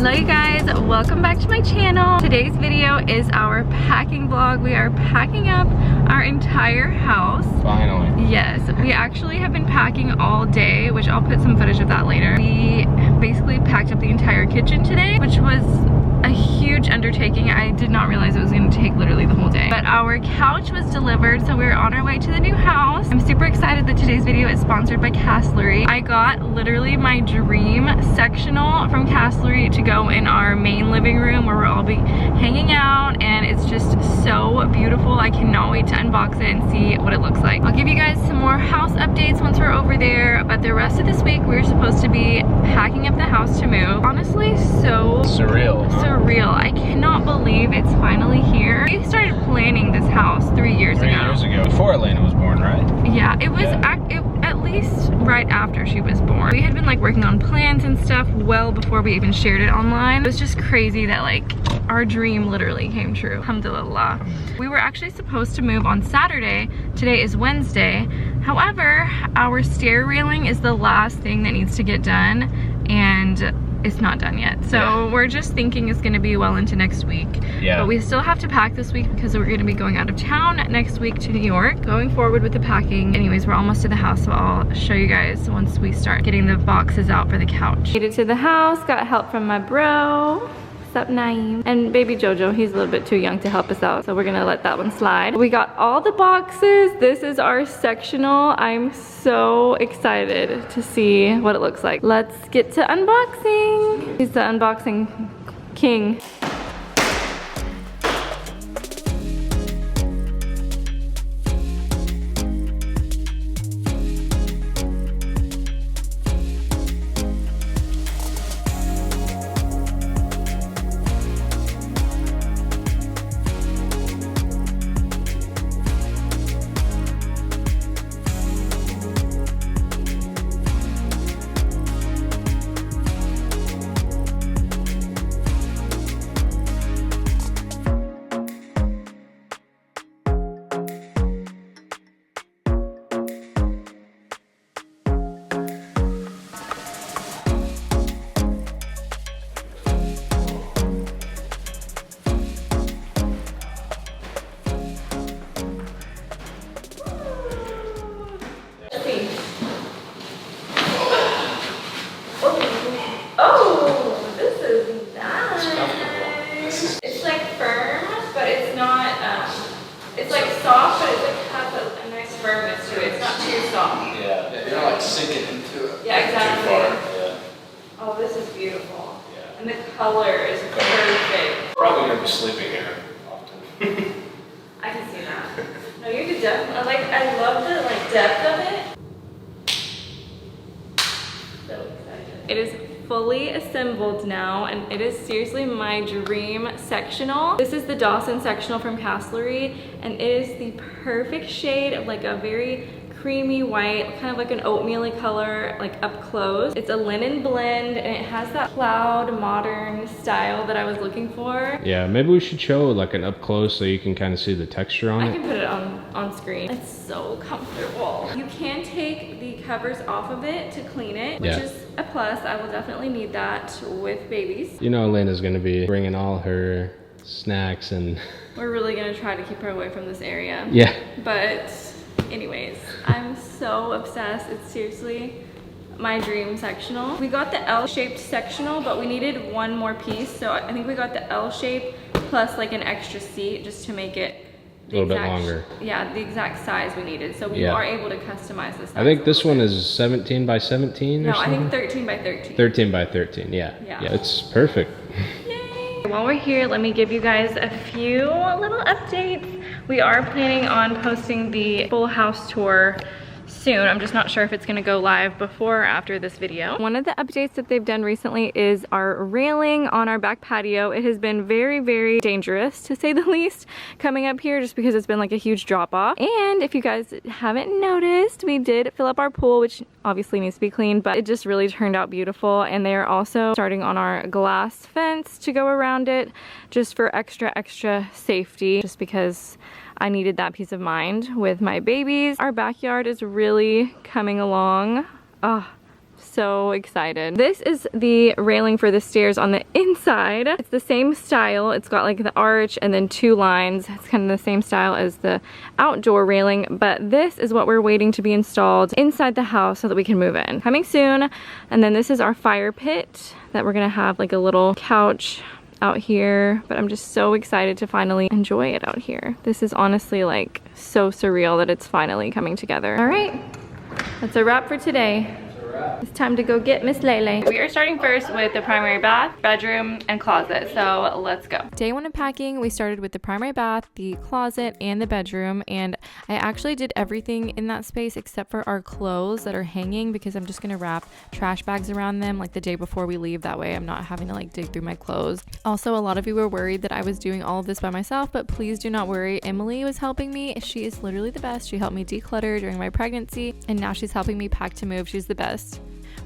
Hello you guys, welcome back to my channel. Today's video is our packing vlog. We are packing up our entire house. Finally. Yes, we actually have been packing all day, which I'll put some footage of that later. We basically packed up the entire kitchen today, which was a huge undertaking. I did not realize it was going to take literally the whole day. But our couch was delivered, so we're on our way to the new house. I'm super excited that today's video is sponsored by Castlery. I got literally my dream sectional from Castlery to go in our main living room where we'll all be hanging out, and it's just so beautiful. I cannot wait to unbox it and see what it looks like. I'll give you guys some more house updates once we're over there, but the rest of this week we're supposed to be packing up the house to move. Honestly, so surreal. Surreal. I cannot believe it's finally here. We started planning this house 3 years ago. 3 years ago. Before Elena was born, right? Yeah, it was at least right after she was born. We had been like working on plans and stuff well before we even shared it online. It was just crazy that like our dream literally came true. Alhamdulillah. We were actually supposed to move on Saturday. Today is Wednesday. However, our stair railing is the last thing that needs to get done, and it's not done yet. So we're just thinking it's gonna be well into next week. Yeah. But we still have to pack this week because we're gonna be going out of town next week to New York. Going forward with the packing. Anyways, we're almost to the house, so I'll show you guys once we start getting the boxes out for the couch. Made it to the house, got help from my bro. What's up, Naeem? And baby Jojo, he's a little bit too young to help us out, so we're gonna let that one slide. We got all the boxes. This is our sectional. I'm so excited to see what it looks like. Let's get to unboxing. He's the unboxing king. It's like soft, but it like has a nice firmness to it. It's not too soft. Yeah, you're not like sinking into it. Yeah, exactly. Too far. Yeah. Oh, this is beautiful. Yeah. And the color is perfect. Probably gonna be sleeping here often. I can see that. No, you could definitely, like, I love the like depth of it. So excited. It is fully assembled now, and it is seriously my dream sectional. This is the Dawson sectional from Castlery, and it is the perfect shade of like a very creamy white, kind of like an oatmeal-y color, like up close. It's a linen blend, and it has that cloud modern style that I was looking for. Yeah, maybe we should show like an up close so you can kind of see the texture on it. I can put it on screen. It's so comfortable. You can take the covers off of it to clean it, which is a plus. I will definitely need that with babies. You know Elena's gonna be bringing all her snacks, and we're really gonna try to keep her away from this area. Yeah. But anyways, I'm so obsessed. It's seriously my dream sectional. We got the L-shaped sectional, but we needed one more piece. So I think we got the L shape plus like an extra seat just to make it a little bit longer. Yeah, the exact size we needed. So we are able to customize this. I think this one is 17 by 17 or something? No, I think 13 by 13. 13 by 13, yeah. It's perfect. Yay! While we're here, let me give you guys a few little updates. We are planning on posting the full house tour soon. I'm just not sure if it's gonna go live before or after this video. One of the updates that they've done recently is our railing on our back patio. It has been very, very dangerous, to say the least, coming up here just because it's been like a huge drop off. And if you guys haven't noticed, we did fill up our pool, which obviously needs to be cleaned, but it just really turned out beautiful. And they are also starting on our glass fence to go around it just for extra safety, just because I needed that peace of mind with my babies. Our backyard is really coming along. Oh, So excited. This is the railing for the stairs on the inside. It's the same style. It's got like the arch and then 2 lines. It's kind of the same style as the outdoor railing, but this is what we're waiting to be installed inside the house so that we can move in. Coming soon. And then this is our fire pit that we're gonna have like a little couch out here, but I'm just so excited to finally enjoy it out here. This is honestly like so surreal that it's finally coming together. All right, that's a wrap for today. It's time to go get Miss Lele. We are starting first with the primary bath, bedroom, and closet. So let's go. Day 1 of packing, we started with the primary bath, the closet, and the bedroom. And I actually did everything in that space except for our clothes that are hanging, because I'm just gonna wrap trash bags around them like the day before we leave. That way I'm not having to like dig through my clothes. Also, a lot of you were worried that I was doing all of this by myself, but please do not worry. Emily was helping me. She is literally the best. She helped me declutter during my pregnancy, and now she's helping me pack to move. She's the best.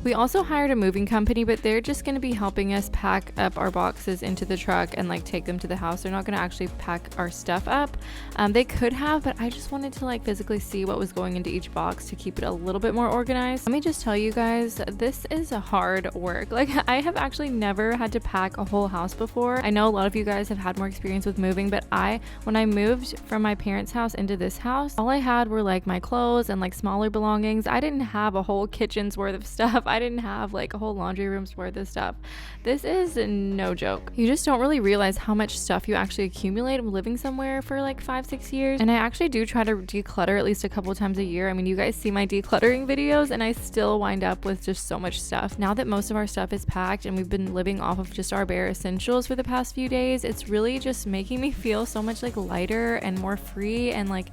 We also hired a moving company, but they're just going to be helping us pack up our boxes into the truck and like take them to the house. They're not going to actually pack our stuff up. They could have, but I just wanted to like physically see what was going into each box to keep it a little bit more organized. Let me just tell you guys, this is a hard work. Like, I have actually never had to pack a whole house before. I know a lot of you guys have had more experience with moving, but when I moved from my parents' house into this house, all I had were like my clothes and like smaller belongings. I didn't have a whole kitchen's worth of stuff. I didn't have like a whole laundry room's worth of stuff. This is no joke. You just don't really realize how much stuff you actually accumulate living somewhere for like 5-6 years. And I actually do try to declutter at least a couple times a year. I mean, you guys see my decluttering videos, and I still wind up with just so much stuff. Now that most of our stuff is packed and we've been living off of just our bare essentials for the past few days, it's really just making me feel so much like lighter and more free, and like,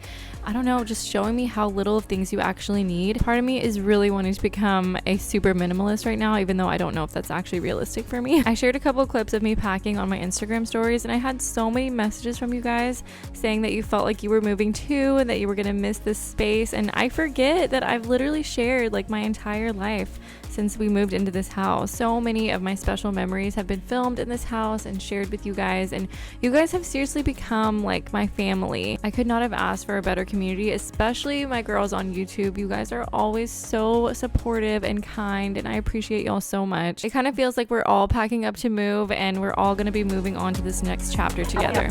I don't know, just showing me how little of things you actually need. Part of me is really wanting to become a super minimalist right now, even though I don't know if that's actually realistic for me. I shared a couple of clips of me packing on my Instagram stories, and I had so many messages from you guys saying that you felt like you were moving too and that you were gonna miss this space. And I forget that I've literally shared like my entire life since we moved into this house. So many of my special memories have been filmed in this house and shared with you guys, and you guys have seriously become like my family. I could not have asked for a better community, especially my girls on YouTube. You guys are always so supportive and kind, and I appreciate y'all so much. It kind of feels like we're all packing up to move, and we're all going to be moving on to this next chapter together.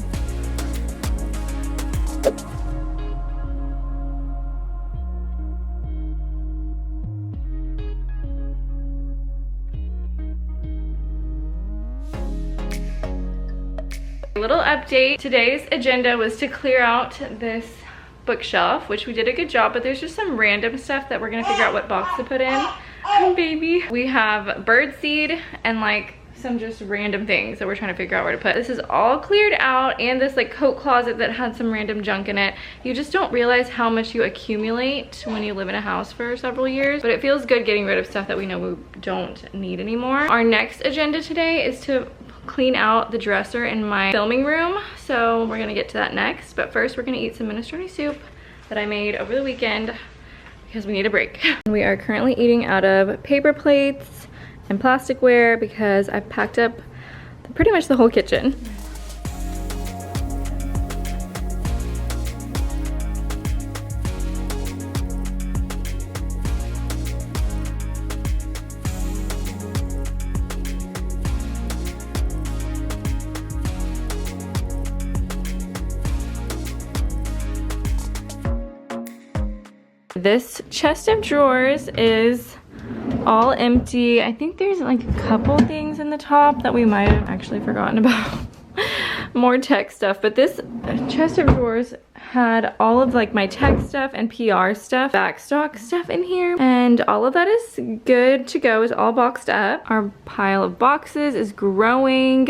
Little update. Today's agenda was to clear out this bookshelf, which we did a good job, but there's just some random stuff that we're gonna figure out what box to put in. Oh, baby. We have birdseed and like some just random things that we're trying to figure out where to put. This is all cleared out, and this like coat closet that had some random junk in it. You just don't realize how much you accumulate when you live in a house for several years, but it feels good getting rid of stuff that we know we don't need anymore. Our next agenda today is to clean out the dresser in my filming room, so we're gonna get to that next. But first, we're gonna eat some minestrone soup that I made over the weekend because we need a break. We are currently eating out of paper plates and plasticware because I've packed up pretty much the whole kitchen. This chest of drawers is all empty. I think there's like a couple things in the top that we might have actually forgotten about. More tech stuff, but this chest of drawers had all of like my tech stuff and PR stuff, backstock stuff in here, and all of that is good to go. It's all boxed up. Our pile of boxes is growing.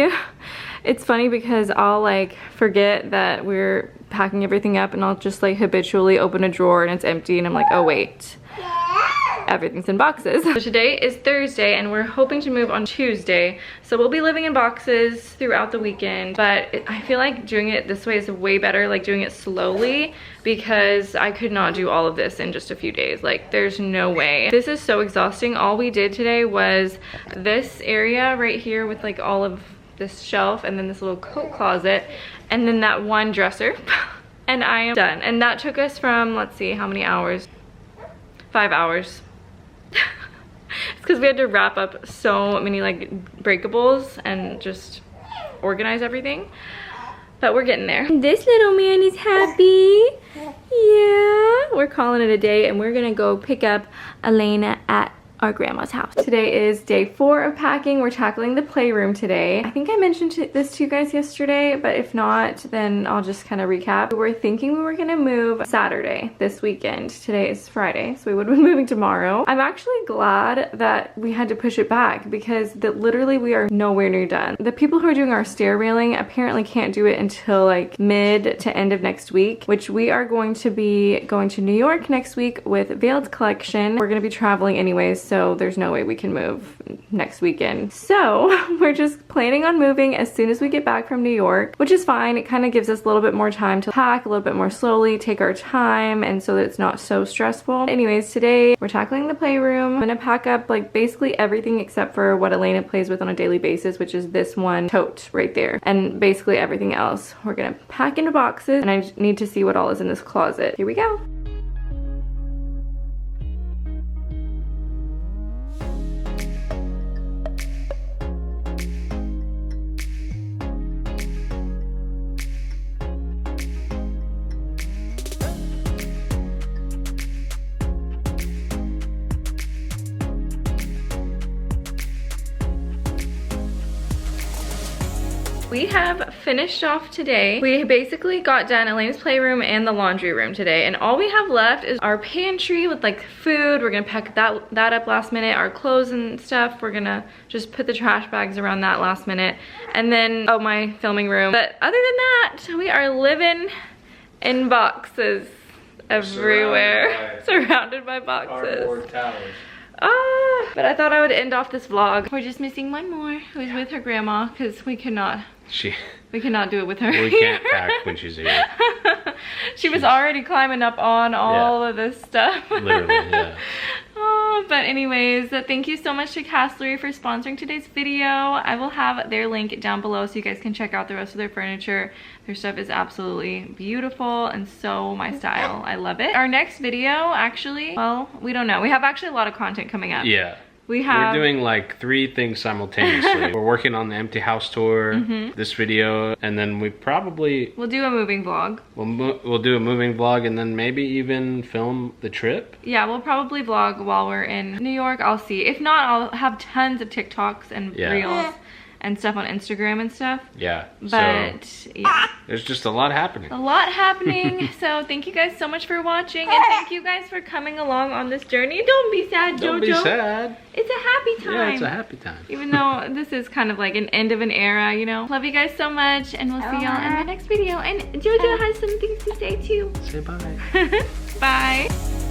It's funny because I'll like forget that we're packing everything up, and I'll just like habitually open a drawer and it's empty, and I'm like, oh wait, everything's in boxes. So today is Thursday, and we're hoping to move on Tuesday, so we'll be living in boxes throughout the weekend. But I feel like doing it this way is way better, like doing it slowly, because I could not do all of this in just a few days. Like, there's no way. This is so exhausting. All we did today was this area right here with like all of this shelf, and then this little coat closet, and then that one dresser, and I am done. And that took us from, let's see, how many hours? 5 hours. It's because we had to wrap up so many like breakables and just organize everything. But we're getting there. This little man is happy. Yeah. We're calling it a day and we're gonna go pick up Elena at our grandma's house. Today is day 4 of packing. We're tackling the playroom today. I think I mentioned this to you guys yesterday, but if not, then I'll just kind of recap. We were thinking we were gonna move Saturday, this weekend. Today is Friday, so we would have been moving tomorrow. I'm actually glad that we had to push it back because literally we are nowhere near done. The people who are doing our stair railing apparently can't do it until like mid to end of next week, which we are going to be going to New York next week with Veiled's collection. We're gonna be traveling anyways, so there's no way we can move next weekend. So we're just planning on moving as soon as we get back from New York, which is fine. It kind of gives us a little bit more time to pack a little bit more slowly, take our time, and so that it's not so stressful. Anyways, today we're tackling the playroom. I'm gonna pack up like basically everything except for what Elena plays with on a daily basis, which is this one tote right there, and basically everything else. We're gonna pack into boxes, and I need to see what all is in this closet. Here we go. We have finished off today. We basically got done Elena's playroom and the laundry room today, and all we have left is our pantry with like food. We're gonna pack that up last minute. Our clothes and stuff, we're gonna just put the trash bags around that last minute. And then, oh, my filming room. But other than that, we are living in boxes everywhere. Surrounded by boxes. Cardboard towers. But I thought I would end off this vlog. We're just missing one more who's with her grandma because we cannot do it with her. We can't pack when she's here. She was already climbing up on all of this stuff. Literally, yeah. But anyways, thank you so much to Castlery for sponsoring today's video. I will have their link down below so you guys can check out the rest of their furniture. Their stuff is absolutely beautiful and so my style. I love it. Our next video, actually, well, we don't know. We have actually a lot of content coming up. Yeah. We're doing like 3 things simultaneously. We're working on the empty house tour, this video, and then we'll do a moving vlog. We'll do a moving vlog, and then maybe even film the trip. Yeah, we'll probably vlog while we're in New York. I'll see. If not, I'll have tons of TikToks and reels and stuff on Instagram and stuff. Yeah. But so, yeah. There's just a lot happening. A lot happening. So thank you guys so much for watching, and thank you guys for coming along on this journey. Don't be sad, Jojo. Don't be sad. It's a happy time. Yeah, it's a happy time. Even though this is kind of like an end of an era, you know. Love you guys so much, and we'll see y'all in the next video. And Jojo has some things to say too. Say bye. Bye.